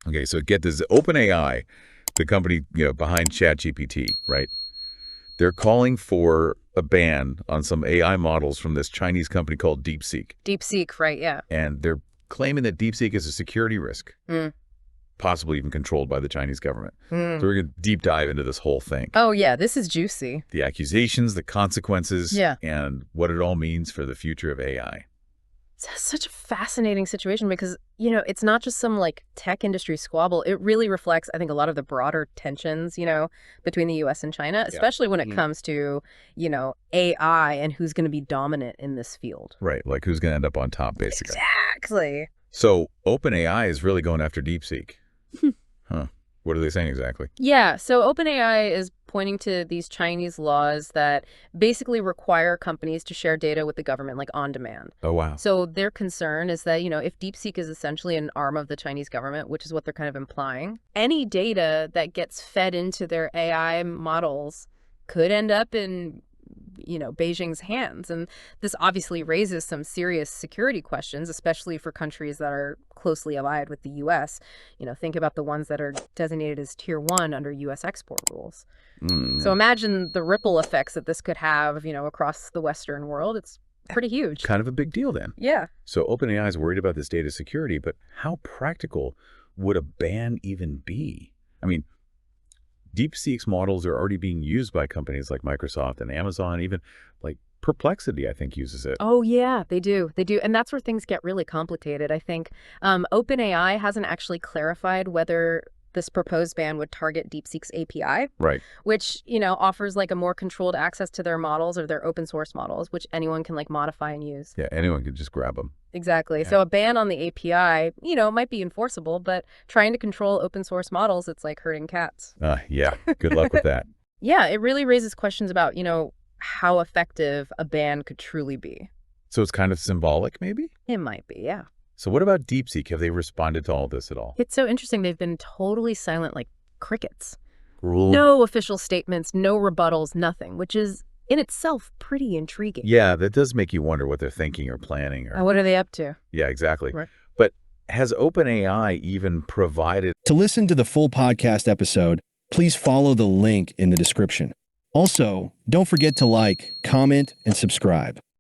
Okay, so get this. OpenAI, the company behind ChatGPT, right? They're calling for a ban on some AI models from this Chinese company called DeepSeek. DeepSeek, right, yeah. And they're claiming that DeepSeek is a security risk, possibly even controlled by the Chinese government. So we're going to deep dive into this whole thing. Oh, yeah, this is juicy. The accusations, the consequences, Yeah. and what it all means for the future of AI. It's such a fascinating situation because, it's not just some tech industry squabble. It really reflects, I think, a lot of the broader tensions, between the US and China, especially when it comes to, AI and who's going to be dominant in this field. Right, like who's going to end up on top, basically. Exactly. So OpenAI is really going after DeepSeek. Huh. What are they saying exactly? Yeah, so OpenAI is pointing to these Chinese laws that basically require companies to share data with the government, on demand. Oh, wow. So their concern is that, if DeepSeek is essentially an arm of the Chinese government, which is what they're kind of implying, any data that gets fed into their AI models could end up in Beijing's hands. And this obviously raises some serious security questions, especially for countries that are closely allied with the U.S. Think about the ones that are designated as Tier 1 under U.S. export rules. So imagine the ripple effects that this could have, across the Western world. It's pretty huge. Kind of a big deal then. Yeah. So OpenAI is worried about this data security, but how practical would a ban even be? I mean, DeepSeek's models are already being used by companies like Microsoft and Amazon, even Perplexity, I think, uses it. Oh, yeah, they do. They do. And that's where things get really complicated, I think. OpenAI hasn't actually clarified whether this proposed ban would target DeepSeek's API, Right. which, offers a more controlled access to their models or their open source models, which anyone can modify and use. Yeah, anyone could just grab them. Exactly. Yeah. So a ban on the API, might be enforceable, but trying to control open source models, it's like herding cats. Yeah, good luck with that. Yeah, it really raises questions about, how effective a ban could truly be. So it's kind of symbolic, maybe? It might be, yeah. So what about DeepSeek? Have they responded to all this at all? It's so interesting. They've been totally silent like crickets. Rule. No official statements, no rebuttals, nothing, which is in itself pretty intriguing. Yeah, that does make you wonder what they're thinking or planning. Or What are they up to? Yeah, exactly. Right. But has OpenAI even provided... To listen to the full podcast episode, please follow the link in the description. Also, don't forget to like, comment, and subscribe.